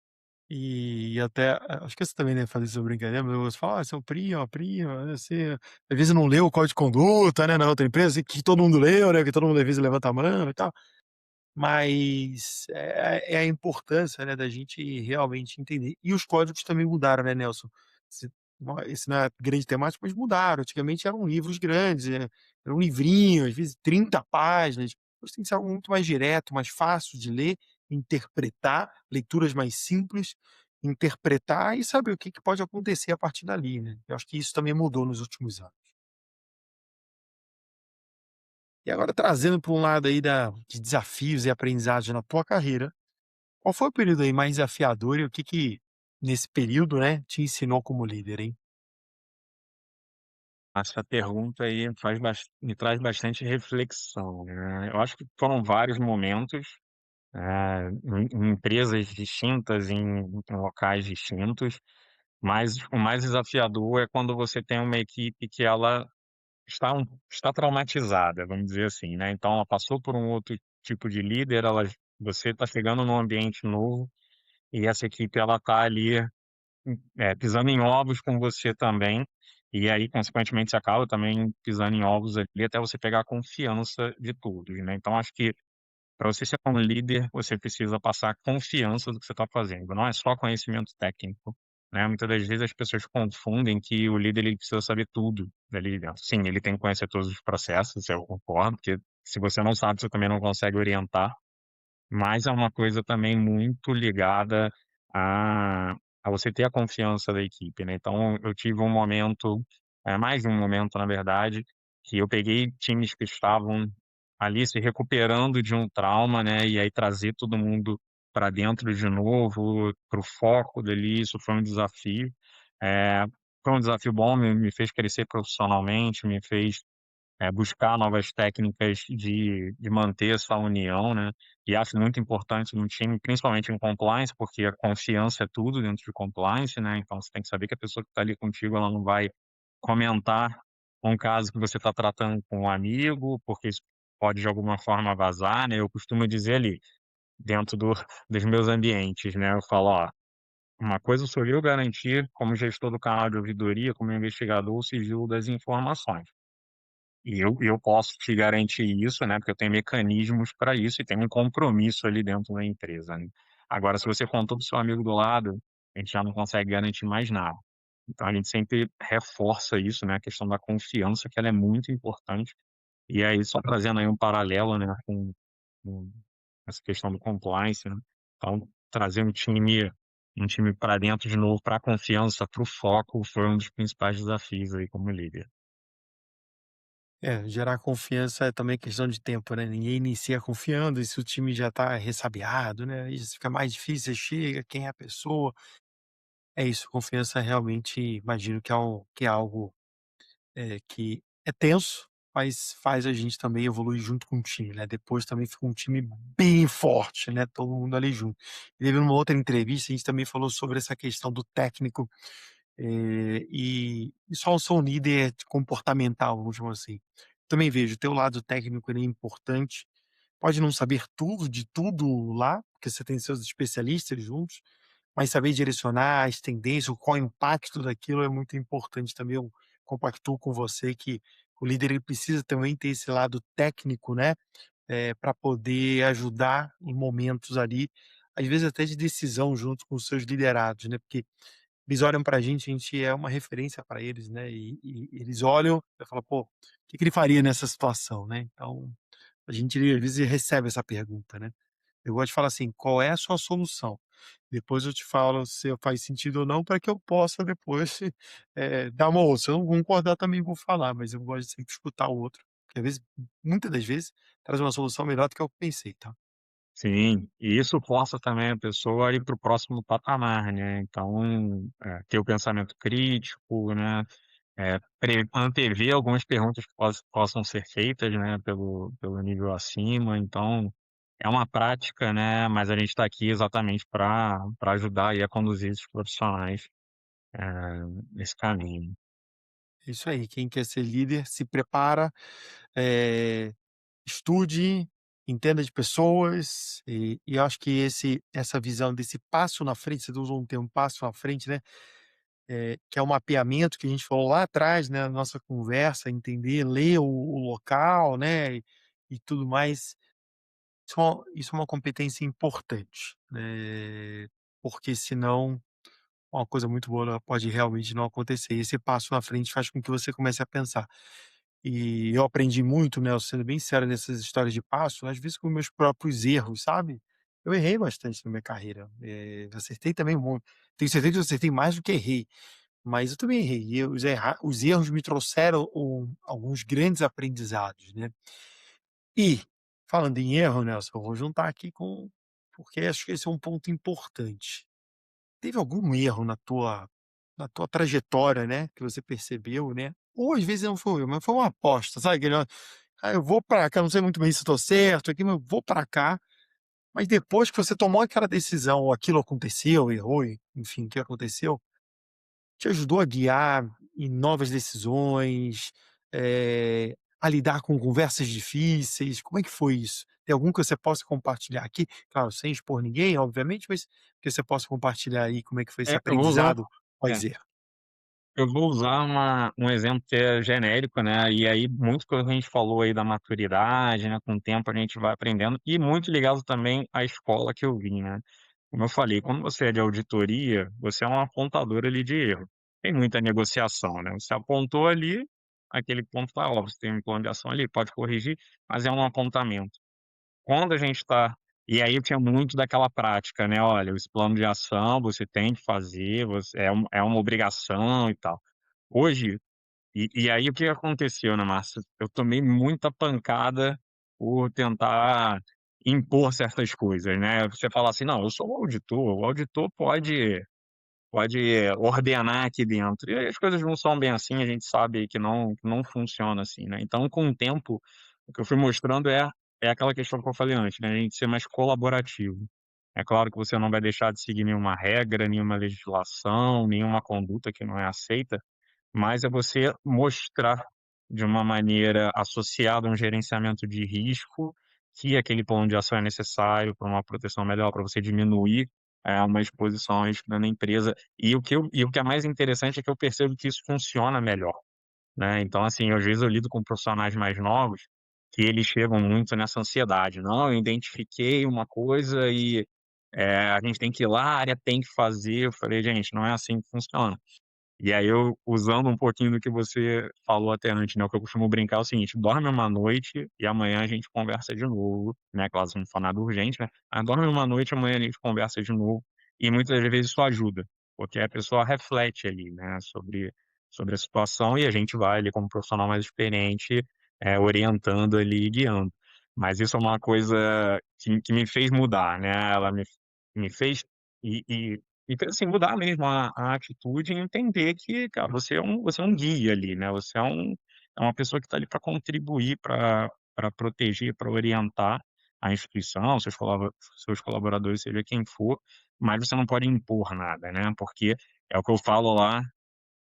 E até acho que você também deve fazer essa brincadeira, mas você fala: seu primo, prima, você às vezes não leu o código de conduta, né, na outra empresa, assim, que todo mundo leu, né, que todo mundo às vezes levanta a mão e tal. Mas é a importância, né, da gente realmente entender. E os códigos também mudaram, né, Nelson? Se esse não é grande temática, mas mudaram. Antigamente eram livros grandes, era um livrinho, às vezes 30 páginas. Hoje tem que ser algo muito mais direto, mais fácil de ler, interpretar, leituras mais simples, interpretar e saber o que que pode acontecer a partir dali, né. Eu acho que isso também mudou nos últimos anos. E agora trazendo para um lado aí de desafios e aprendizados na tua carreira, qual foi o período aí mais desafiador e o que que, nesse período, né, te ensinou como líder, hein? Essa pergunta aí me traz bastante reflexão, né. Eu acho que foram vários momentos, em empresas distintas, em locais distintos, mas o mais desafiador é quando você tem uma equipe que ela está traumatizada, vamos dizer assim, né, então ela passou por um outro tipo de líder, você está chegando num ambiente novo, e essa equipe ela está ali, pisando em ovos com você também, e aí consequentemente você acaba também pisando em ovos ali, até você pegar a confiança de todos, né. Então acho que para você ser um líder, você precisa passar confiança do que você está fazendo, não é só conhecimento técnico, né. Muitas das vezes as pessoas confundem que o líder ele precisa saber tudo dali dentro. Sim, ele tem que conhecer todos os processos, eu concordo, porque se você não sabe, você também não consegue orientar, mas é uma coisa também muito ligada a a você ter a confiança da equipe, né. Então eu tive um momento, mais de um momento na verdade, que eu peguei times que estavam ali se recuperando de um trauma, né, e aí trazer todo mundo para dentro de novo, para o foco dali, isso foi um desafio. Eh, Foi um desafio bom, me fez crescer profissionalmente, me fez buscar novas técnicas de manter essa união, né, e acho muito importante no time, principalmente em compliance, porque a confiança é tudo dentro de compliance, né, então você tem que saber que a pessoa que está ali contigo, ela não vai comentar um caso que você está tratando com um amigo, porque isso pode de alguma forma vazar, né, eu costumo dizer ali, dentro dos meus ambientes, né, eu falo: "Ó, uma coisa sou eu garantir, como gestor do canal de ouvidoria, como investigador, o sigilo das informações. E eu posso te garantir isso, né, porque eu tenho mecanismos para isso e tenho um compromisso ali dentro da empresa, né. Agora se você contou para o seu amigo do lado, a gente já não consegue garantir mais nada. Então a gente sempre reforça isso, né, a questão da confiança, que ela é muito importante. E aí só trazendo aí um paralelo, né, com essa questão do compliance, né, então trazer um time para dentro de novo, para a confiança, para o foco, foi um dos principais desafios aí como líder. É, gerar confiança é também questão de tempo, né, ninguém inicia confiando e se o time já tá ressabiado, né, isso fica mais difícil, você chega, quem é a pessoa, é isso, confiança realmente imagino que é algo, que é tenso, mas faz a gente também evoluir junto com o time, né, depois também fica um time bem forte, né, todo mundo ali junto. E teve numa outra entrevista, a gente também falou sobre essa questão do técnico, e só sou um líder comportamental, vamos chamar assim. Também vejo, o teu lado técnico ele é importante, pode não saber tudo de tudo lá, porque você tem seus especialistas juntos, mas saber direcionar as tendências, qual é o impacto daquilo é muito importante também. Eu compactuo com você que o líder ele precisa também ter esse lado técnico, né, para poder ajudar em momentos ali, às vezes até de decisão junto com os seus liderados, né, porque eles olham pra gente, a gente é uma referência para eles, né, e eles olham e falam: "Pô, o que que ele faria nessa situação?", né, então a gente às vezes recebe essa pergunta, né. Eu gosto de falar assim: "Qual é a sua solução?". Depois eu te falo se faz sentido ou não, para que eu possa depois, dar uma outra. Se eu não concordar também vou falar, mas eu gosto de sempre escutar o outro, porque às vezes, muitas das vezes, traz uma solução melhor do que eu pensei, tá. Sim, e isso força também a pessoa a ir para o próximo patamar, né, então, ter o pensamento crítico, né, antever algumas perguntas que possam ser feitas, né, pelo nível acima, então, é uma prática, né, mas a gente está aqui exatamente para ajudar aí a conduzir esses profissionais, nesse caminho. É isso aí, quem quer ser líder se prepara, eh estude, entenda de pessoas, e eu acho que essa visão desse passo na frente, você usou um termo "passo na frente", né, que é o mapeamento que a gente falou lá atrás, né, na nossa conversa, entender, ler o local, né, e tudo mais. Isso é uma competência importante, porque senão uma coisa muito boa ela pode realmente não acontecer. E esse passo na frente faz com que você comece a pensar. E eu aprendi muito, né, eu sendo bem sério nessas histórias de passo, às vezes com meus próprios erros, sabe. Eu errei bastante na minha carreira, acertei também muito, tenho certeza que eu acertei mais do que errei, mas eu também errei, e os erros me trouxeram alguns grandes aprendizados, né. E, falando em erro, Nelson, eu vou juntar aqui com porque acho que esse é um ponto importante. Teve algum erro na tua trajetória, né, que você percebeu, né, ou às vezes não foi um erro, mas foi uma aposta, sabe aquele: "Ah, eu vou pra cá, não sei muito bem se estou certo aqui, mas eu vou pra cá", Mas depois que você tomou aquela decisão ou aquilo aconteceu, errou, enfim, o que aconteceu, te ajudou a guiar em novas decisões, a lidar com conversas difíceis? Como é que foi isso? Tem algum que você possa compartilhar aqui? Claro, sem expor ninguém, obviamente, mas que você possa compartilhar aí como é que foi esse Eu vou usar aprendizado é. pós-erro. Eu vou usar um exemplo que é genérico, né, e aí muito que a gente falou aí da maturidade, né, com o tempo a gente vai aprendendo, e muito ligado também à escola que eu vim, né. Como eu falei, quando você é de auditoria, você é um apontador ali de erro. Tem muita negociação, né, você apontou ali, aquele ponto está óbvio, você tem um plano de ação ali, pode corrigir, mas é um apontamento. Quando a gente está e aí eu tinha muito daquela prática, né, olha, esse plano de ação você tem que fazer, você é uma obrigação e tal. Hoje e aí o que aconteceu, né, Márcia, eu tomei muita pancada por tentar impor certas coisas, né, você fala assim: "Não, eu sou o auditor pode ordenar aqui dentro", e aí as coisas não são bem assim, a gente sabe que não funciona assim, né. Então com o tempo, o que eu fui mostrando é aquela questão que eu falei antes, né, a gente ser mais colaborativo. É claro que você não vai deixar de seguir nenhuma regra, nenhuma legislação, nenhuma conduta que não é aceita, mas é você mostrar de uma maneira associada a um gerenciamento de risco, que aquele plano de ação é necessário para uma proteção melhor, para você diminuir, uma exposição a risco dentro da empresa. E o que é mais interessante é que eu percebo que isso funciona melhor, né. Então, assim, às vezes eu lido com profissionais mais novos, que eles chegam muito nessa ansiedade: "Não, eu identifiquei uma coisa e, a gente tem que ir lá, a área tem que fazer". Eu falei: "Gente, não é assim que funciona". E aí eu, usando um pouquinho do que você falou até antes, né, o que eu costumo brincar é o seguinte: dorme uma noite e amanhã a gente conversa de novo, né, claro, se não for nada urgente, né, mas dorme uma noite, amanhã a gente conversa de novo, e muitas das vezes isso ajuda, porque a pessoa reflete ali, né, sobre a situação e a gente vai ali como profissional mais experiente, orientando ali e guiando. Mas isso é uma coisa que me fez mudar, né, ela me fez e fez, assim, mudar mesmo a atitude e entender que, cara, você é um guia ali, né, você é uma pessoa que está ali para contribuir, para proteger, para orientar a instituição, seus colaboradores, seja quem for, mas você não pode impor nada, né, porque é o que eu falo lá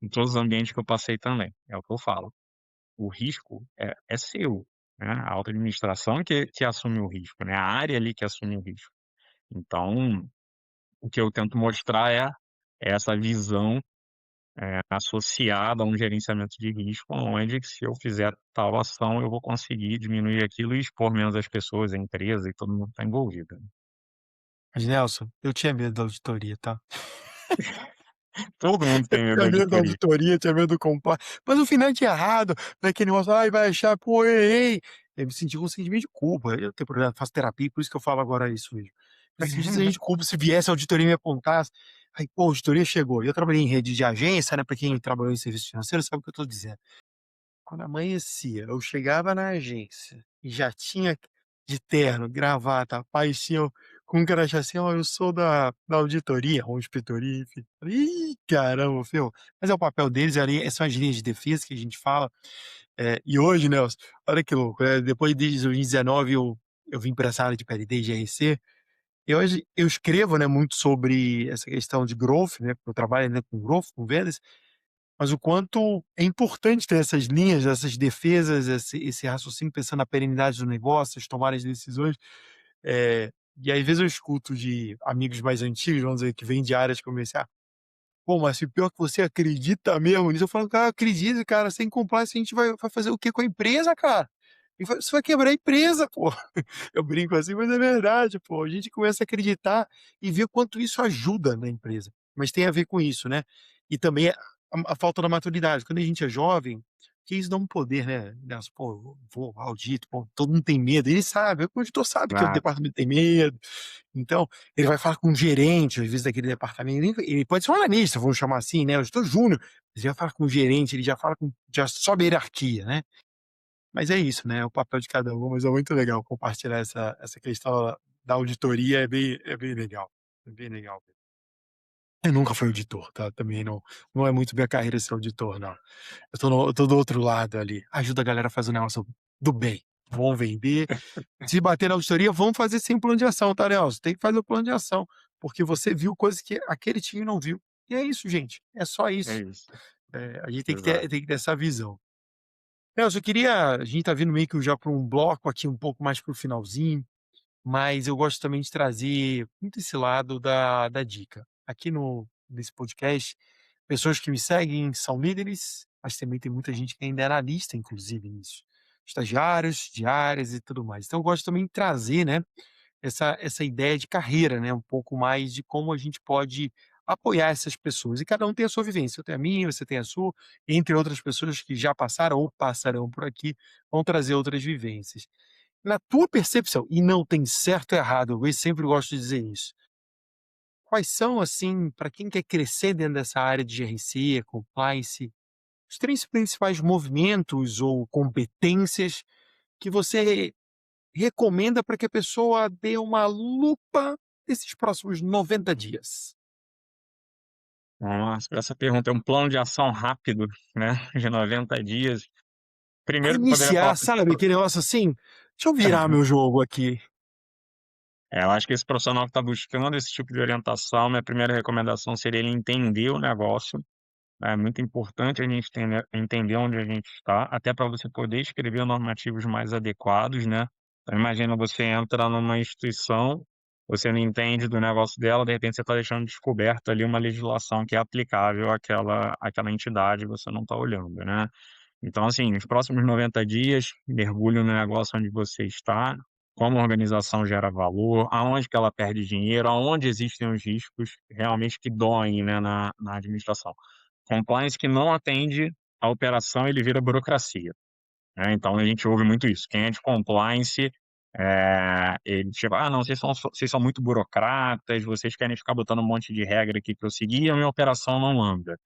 em todos os ambientes que eu passei também, é o que eu falo, o risco é seu, né, a alta administração que assume o risco, né, a área ali que assume o risco. Então o que eu tento mostrar é essa visão, associada a um gerenciamento de risco, onde que se eu fizer tal ação, eu vou conseguir diminuir aquilo e expor menos as pessoas, a empresa e todo mundo que está envolvido. Mas Nelson, eu tinha medo da auditoria, tá? Todo mundo Eu tem medo da tinha medo da auditoria. auditoria, tinha medo do compliance, mas no final tinha errado, não é aquele negócio: "Ai, vai achar, pô, eu errei". Eu me senti com um sentimento de culpa, eu não tenho problema, faço terapia, por isso que eu falo agora isso mesmo. Eu senti sentimento de culpa, se viesse a auditoria e me apontasse, aí, pô, a auditoria chegou, e eu trabalhei em rede de agência, né, pra quem trabalhou em serviço financeiro sabe o que eu tô dizendo. Quando amanhecia, eu chegava na agência e já tinha de terno, gravata, paz, tinha com um crachá assim: "Ó, eu sou da auditoria ou inspetoria", enfim. Falei: "Ih, caramba, ferrou". Mas é o papel deles ali, são as linhas de defesa que a gente fala. E hoje, Nelson, olha que louco, depois de 2019 eu vim para essa área de PLD e GRC, e hoje eu escrevo, né, muito sobre essa questão de growth, né, porque eu trabalho, né, com growth, com vendas, mas o quanto é importante ter essas linhas, essas defesas, esse raciocínio pensando na perenidade do negócio, as tomadas de decisões. E aí, às vezes eu escuto de amigos mais antigos, vamos dizer, que vêm de áreas comerciais: "Pô, mas se pior que você acredita mesmo nisso?" Eu falo: "Cara, acredito, cara, sem compliance a gente vai fazer o quê com a empresa, cara? Você vai quebrar a empresa, pô." Eu brinco assim, mas é verdade, pô. A gente começa a acreditar e ver quanto isso ajuda na empresa. Mas tem a ver com isso, né. E também a falta da maturidade. Quando a gente é jovem, que isso dá um poder, né, "Pô, eu vou audito, pô, todo mundo tem medo." Ele sabe, o auditor sabe que o Exato. departamento tem medo, então ele vai falar com o gerente, às vezes, daquele departamento, ele pode ser um analista, vamos chamar assim, né, auditor júnior, mas ele vai falar com o gerente, ele já fala com já sobe a hierarquia, né. Mas é isso, né, é o papel de cada um, mas é muito legal compartilhar essa questão da auditoria, é bem legal, é bem legal. Eu nunca fui auditor, tá, também não é muito minha carreira ser auditor não. Eu tô do outro lado ali, ajuda a galera a fazer o negócio do bem. vão vender. Se bater na auditoria, vão fazer sem plano de ação, tá, Nelson? Tem que fazer o plano de ação, porque você viu coisas que aquele time não viu. E é isso, gente, é só É isso. isso, A gente exato. tem que ter essa visão. Nelson, eu queria a gente tá vindo meio que já para um bloco aqui um pouco mais para o finalzinho, mas eu gosto também de trazer muito esse lado da dica. Aqui no nesse podcast, pessoas que me seguem são líderes, mas também tem muita gente que ainda é analista, inclusive, nisso. Estagiários, diárias e tudo mais. Então eu gosto também de trazer, né, essa ideia de carreira, né, um pouco mais de como a gente pode apoiar essas pessoas. E cada um tem a sua vivência. Eu tenho a minha, você tem a sua, entre outras pessoas que já passaram ou passarão por aqui, vão trazer outras vivências. Na tua percepção, e não tem certo ou errado, eu sempre gosto de dizer isso. Quais são, assim, para quem quer crescer dentro dessa área de GRC, compliance, os 3 principais movimentos ou competências que você recomenda para que a pessoa dê uma lupa nesses próximos 90 dias? Nossa, essa pergunta é um plano de ação rápido, né, de 90 dias. Para Primeiro que eu poderia falar iniciar, para esse sabe, aquele negócio assim: "Deixa eu virar meu jogo aqui". eu acho que esse profissional que está buscando esse tipo de orientação, minha primeira recomendação seria ele entender o negócio. É muito importante a gente entender onde a gente está, até para você poder escrever normativos mais adequados, né. Então imagina, você entra numa instituição, você não entende do negócio dela, de repente você está deixando descoberto ali uma legislação que é aplicável àquela entidade, e você não está olhando, né. Então, assim, nos próximos 90 dias, mergulhe no negócio onde você está, como a organização gera valor, aonde que ela perde dinheiro, aonde existem os riscos realmente que doem, né, na administração. Compliance que não atende a operação, ele vira burocracia. Né, então a gente ouve muito isso, quem é de compliance, ele tipo: "Ah não, vocês são muito burocratas, vocês querem ficar botando um monte de regra aqui para eu seguir e a minha operação não anda".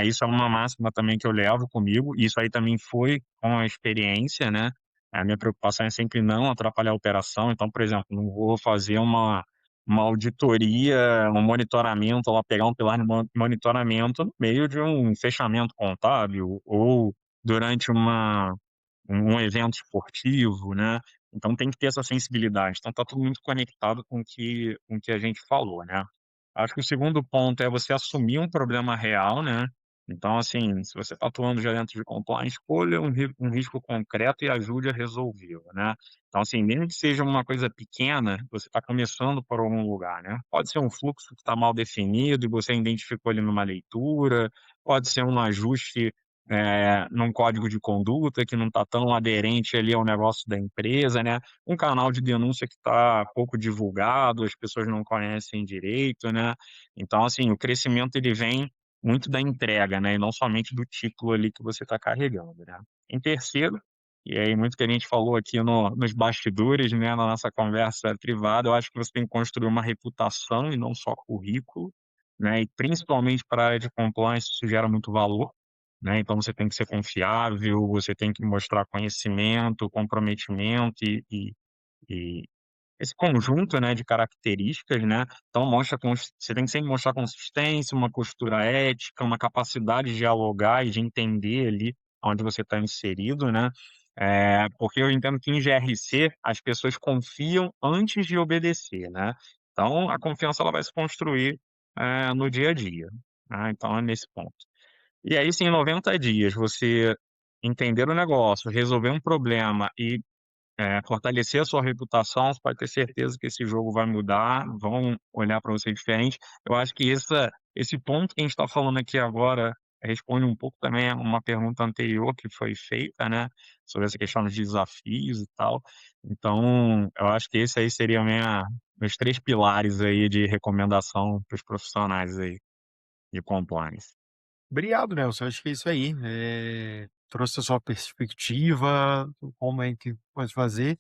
Isso é uma máxima também que eu levo comigo, e isso aí também foi com a experiência, né, a minha preocupação é sempre não atrapalhar a operação, então, por exemplo, não vou fazer uma auditoria, um monitoramento lá, pegar um pilar de monitoramento no meio de um fechamento contábil ou durante um evento esportivo, né, então tem que ter essa sensibilidade. Então tá tudo muito conectado com o que a gente falou, né. Acho que o segundo ponto é você assumir um problema real, né, então, assim, se você está atuando já dentro de compliance, escolha um risco concreto e ajude a resolvê-lo, né. Então, assim, mesmo que seja uma coisa pequena, você está começando por algum lugar, né. Pode ser um fluxo que está mal definido e você identificou ele numa leitura, pode ser um ajuste num código de conduta que não está tão aderente ali ao negócio da empresa, né, um canal de denúncia que está pouco divulgado, as pessoas não conhecem direito, né. Então, assim, o crescimento ele vem muito da entrega, né, e não somente do título ali que você está carregando, né. Em terceiro, e aí muito que a gente falou aqui nos bastidores, né, na nossa conversa privada, eu acho que você tem que construir uma reputação e não só currículo, né, e principalmente para a área de compliance isso gera muito valor, né, então você tem que ser confiável, você tem que mostrar conhecimento, comprometimento e esse conjunto, né, de características, né, então você tem que sempre mostrar consistência, uma postura ética, uma capacidade de dialogar e de entender ali onde você está inserido, né, porque eu entendo que em GRC as pessoas confiam antes de obedecer, né, então a confiança ela vai se construir, no dia a dia, né, então é nesse ponto. E aí sim, em 90 dias, você entender o negócio, resolver um problema e, fortalecer a sua reputação, você pode ter certeza que esse jogo vai mudar, vão olhar para você diferente. Eu acho que esse ponto que a gente está falando aqui agora responde um pouco também a uma pergunta anterior que foi feita, né, sobre essa questão dos desafios e tal. Então, eu acho que esse aí seria a minha meus 3 pilares aí de recomendação para os profissionais aí de compliance. Obrigado, Nelson, acho que é isso aí, trouxe a sua perspectiva, como é que pode fazer.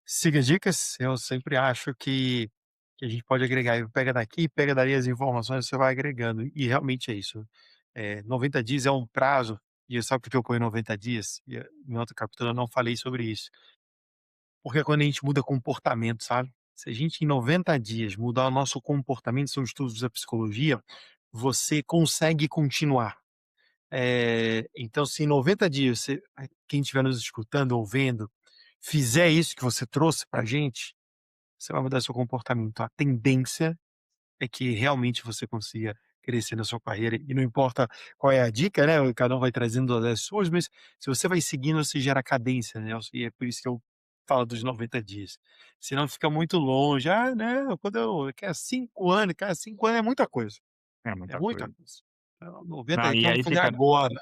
Siga as dicas, eu sempre acho que a gente pode agregar, pega daqui, pega dali as informações, você vai agregando, e realmente é isso. 90 dias é um prazo, e sabe por que eu ponho 90 dias? E, em outro capítulo eu não falei sobre isso, porque é quando a gente muda comportamento, sabe. Se a gente em 90 dias mudar o nosso comportamento, são estudos da psicologia, você consegue continuar. Então se em 90 dias quem estiver nos escutando ou vendo, fizer isso que você trouxe pra gente, você vai mudar seu comportamento. A tendência é que realmente você consiga crescer na sua carreira e não importa qual é a dica, né, cada um vai trazendo as suas, mas se você vai seguindo, você gera cadência, né, e é por isso que eu falo dos 90 dias. Senão fica muito longe, "Ah, não, quando eu quer 5 anos", cara, 5 anos é muita coisa, É é muita muita coisa. coisa. Então 90 Não, e então vou aí fazer fica agora.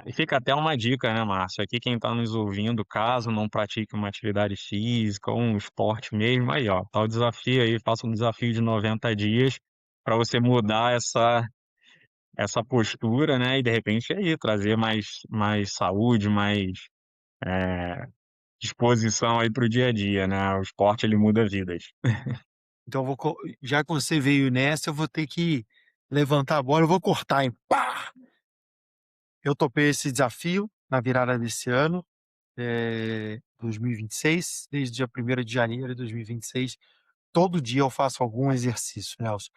e fica até uma dica, né, Márcio, aqui quem está nos ouvindo, caso não pratique uma atividade física ou um esporte mesmo, aí ó, tá o desafio aí, faça um desafio de 90 dias para você mudar essa postura, né, e de repente aí trazer mais saúde, mais, eh, disposição aí para o dia a dia, né, o esporte ele muda vidas. Então eu vou já que você veio nessa, eu vou ter que levantar a bola, eu vou cortar, hein, pá! Eu topei esse desafio na virada desse ano, 2026, desde dia 1º de janeiro de 2026, todo dia eu faço algum exercício, Nelson.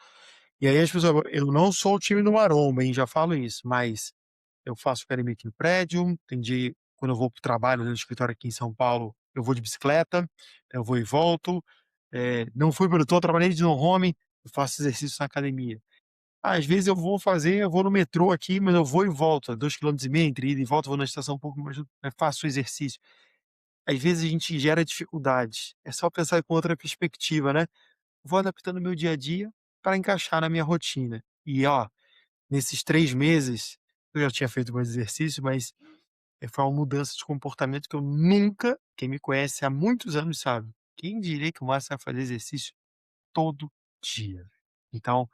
E aí as pessoas eu não sou o time do maromba, hein, já falo isso, mas eu faço academia aqui no prédio, tem dia quando eu vou para o trabalho no escritório aqui em São Paulo, eu vou de bicicleta, eu vou e volto, não fui produtor, trabalhei de home, eu faço exercício na academia. Às vezes eu vou no metrô aqui, mas eu vou e volto, 2,5 km entre ida e volta, vou na estação um pouco mais faço exercício. Às vezes a gente gera dificuldades, é só pensar com outra perspectiva, né. Vou adaptando o meu dia a dia para encaixar na minha rotina. E ó, nesses 3 meses, eu já tinha feito mais exercício, mas, foi uma mudança de comportamento que eu nunca quem me conhece há muitos anos sabe, quem diria que o Márcio vai fazer exercício todo dia. Então,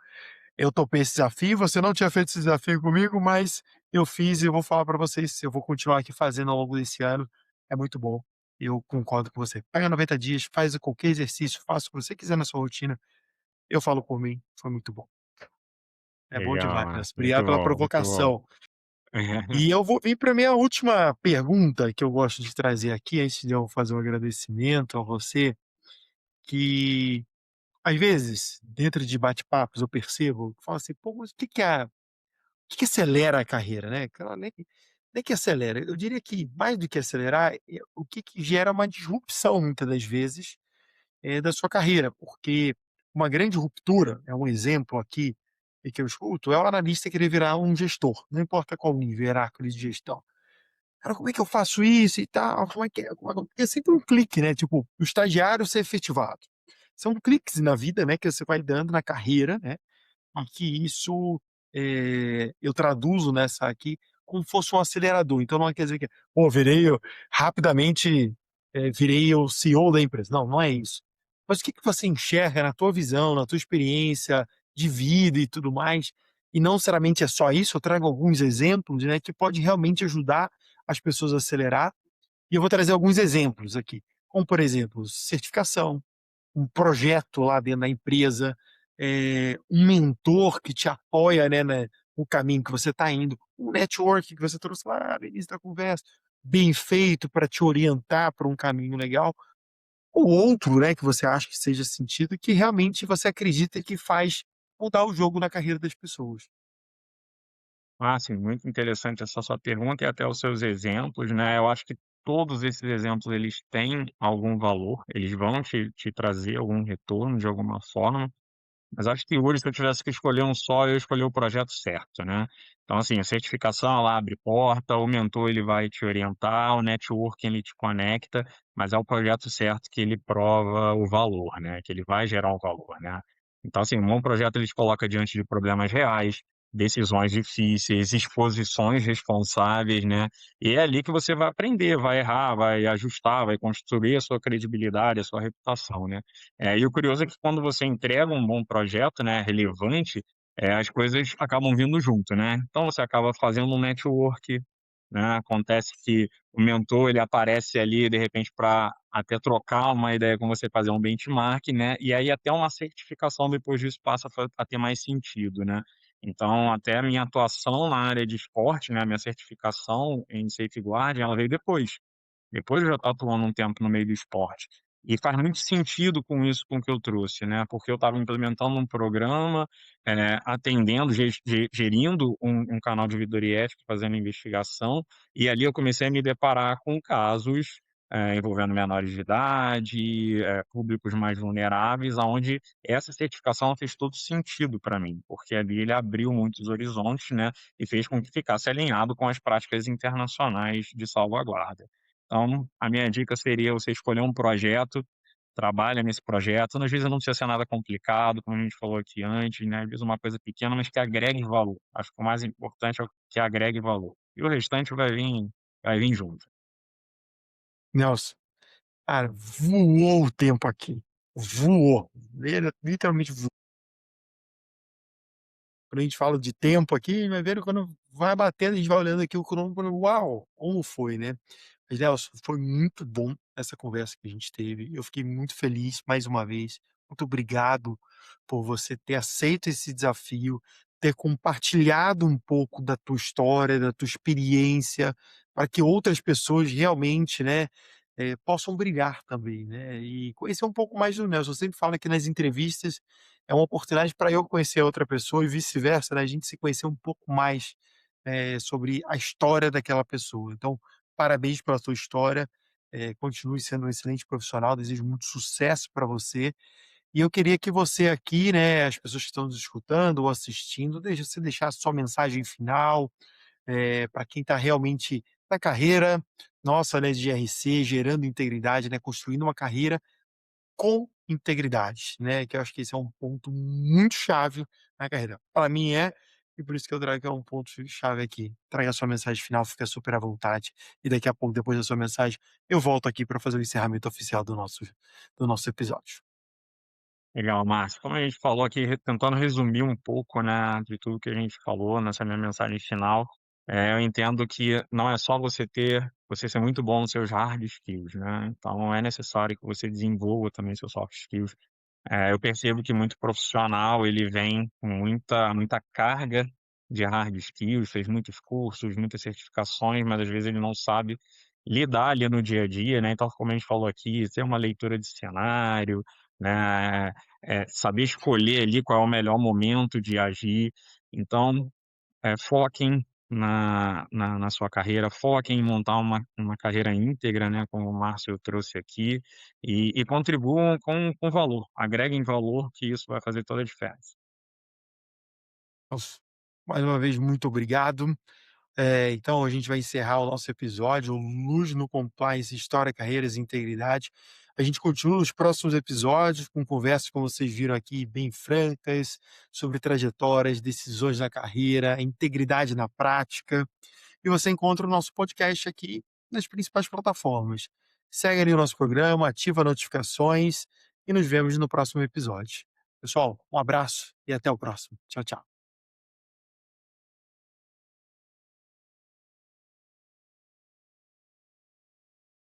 eu topei esse desafio, você não tinha feito esse desafio comigo, mas eu fiz e eu vou falar para vocês, eu vou continuar aqui fazendo ao longo desse ano, é muito bom. Eu concordo com você. Pega 90 dias, faz qualquer exercício, faça o que você quiser na sua rotina, eu falo por mim, foi muito bom. É bom Legal, demais, Nelson. Márcio, muito Obrigado pela bom, muito bom. provocação. E eu vou vir para minha última pergunta, que eu gosto de trazer aqui, antes de eu fazer um agradecimento a você, que às vezes, dentro de bate-papos, eu percebo, falo assim: "Pô, mas o que que acelera a carreira, né?" Aquela nem que acelera, eu diria que mais do que acelerar, o que que gera uma disrupção muitas das vezes, da sua carreira, porque uma grande ruptura, é um exemplo aqui, que eu escuto, é o analista querer virar um gestor, não importa qual nível hierárquico de gestão. "Cara, como é que eu faço isso e tal? Como é que é? Porque é sempre um clique, né, tipo, o estagiário ser efetivado. São cliques na vida, né, que você vai dando na carreira, né, e que isso, eu traduzo nessa aqui como fosse um acelerador, então não quer dizer que, pô, rapidamente, virei o CEO da empresa, não, não é isso. Mas o que que você enxerga na tua visão, na tua experiência de vida e tudo mais, e não necessariamente é só isso, eu trago alguns exemplos, né, que pode realmente ajudar as pessoas a acelerar, e eu vou trazer alguns exemplos aqui, como por exemplo, certificação, um projeto lá dentro da empresa, um mentor que te apoia, né, no caminho que você está indo, um network que você trouxe lá no início da conversa, bem feito para te orientar para um caminho legal, ou outro, né, que você acha que seja sentido, que realmente você acredita que faz mudar o jogo na carreira das pessoas. Ah, sim, muito interessante essa sua pergunta e até os seus exemplos, né. Eu acho que todos esses exemplos eles têm algum valor, eles vão te trazer algum retorno de alguma forma. Mas acho que hoje, se eu tivesse que escolher um só, eu escolhi o projeto certo, né. Então, assim, a certificação, ela abre porta, o mentor ele vai te orientar, o networking ele te conecta, mas é o projeto certo que ele prova o valor, né, que ele vai gerar um valor, né. Então, assim, um bom projeto ele te coloca diante de problemas reais, decisões difíceis, exposições responsáveis, né, e é ali que você vai aprender, vai errar, vai ajustar, vai construir a sua credibilidade, a sua reputação, né. E o curioso é que quando você entrega um bom projeto, né, relevante, as coisas acabam vindo junto, né. Então você acaba fazendo um network, né, acontece que o mentor ele aparece ali, de repente, para até trocar uma ideia com você, fazer um benchmark, né, e aí até uma certificação depois disso passa a ter mais sentido, né. Então até a minha atuação na área de esporte, né, a minha certificação em safeguarding, ela veio depois eu já estou atuando um tempo no meio do esporte. E faz muito sentido com isso, com o que eu trouxe, né, porque eu estava implementando um programa, atendendo, gerindo um canal de auditoria ética, fazendo investigação, e ali eu comecei a me deparar com casos, envolvendo menores de idade, públicos mais vulneráveis, aonde essa certificação fez todo sentido para mim, porque ali ele abriu muitos horizontes, né, e fez com que ficasse alinhado com as práticas internacionais de salvaguarda. Então, a minha dica seria você escolher um projeto, trabalha nesse projeto, às vezes não precisa ser nada complicado, como a gente falou aqui antes, né, às vezes uma coisa pequena, mas que agregue valor. Acho que o mais importante é o que agregue valor. E o restante vai vir junto. Nelson, cara, voou o tempo aqui, voou, literalmente voou. Quando a gente fala de tempo aqui, vai vendo quando vai batendo, a gente vai olhando aqui o cronômetro, uau, como foi, né. Mas Nelson, foi muito bom essa conversa que a gente teve, eu fiquei muito feliz mais uma vez, muito obrigado por você ter aceito esse desafio, ter compartilhado um pouco da tua história, da tua experiência, para que outras pessoas realmente, né, possam brilhar também, né, e conhecer um pouco mais do Nelson. Eu sempre falo aqui nas entrevistas, é uma oportunidade para eu conhecer a outra pessoa e vice-versa, né, a gente se conhecer um pouco mais, sobre a história daquela pessoa. Então, parabéns pela sua história, continue sendo um excelente profissional, desejo muito sucesso para você. E eu queria que você aqui, né, as pessoas que estão nos escutando ou assistindo, você deixasse sua mensagem final, para quem está realmente na carreira nossa, né, de GRC, gerando integridade, né, construindo uma carreira com integridade, né, que eu acho que esse é um ponto muito chave na carreira. Para mim é, e por isso que eu trago que é um ponto chave aqui. Traga a sua mensagem final, fica super à vontade, e daqui a pouco, depois da sua mensagem, eu volto aqui para fazer o encerramento oficial do nosso episódio. Legal, Márcio. Como a gente falou aqui, tentando resumir um pouco, né, de tudo que a gente falou nessa minha mensagem final, eu entendo que não é só você ser muito bom nos seus hard skills, né? Então é necessário que você desenvolva também seus soft skills. Eu percebo que muito profissional, ele vem com muita carga de hard skills, fez muitos cursos, muitas certificações, mas às vezes ele não sabe lidar ali no dia a dia, né. Então, como a gente falou aqui, ter uma leitura de cenário, né, saber escolher ali qual é o melhor momento de agir. Então, foquem na sua carreira, foquem em montar uma carreira íntegra, né, como o Márcio trouxe aqui, e contribuam com valor, agreguem valor que isso vai fazer toda a diferença. Nossa, mais uma vez, muito obrigado. Então a gente vai encerrar o nosso episódio, Luz no Compliance, História, Carreiras e Integridade. A gente continua nos próximos episódios com conversas, como vocês viram aqui, bem francas, sobre trajetórias, decisões na carreira, integridade na prática. E você encontra o nosso podcast aqui nas principais plataformas. Segue ali o nosso programa, ativa notificações e nos vemos no próximo episódio. Pessoal, um abraço e até o próximo. Tchau, tchau.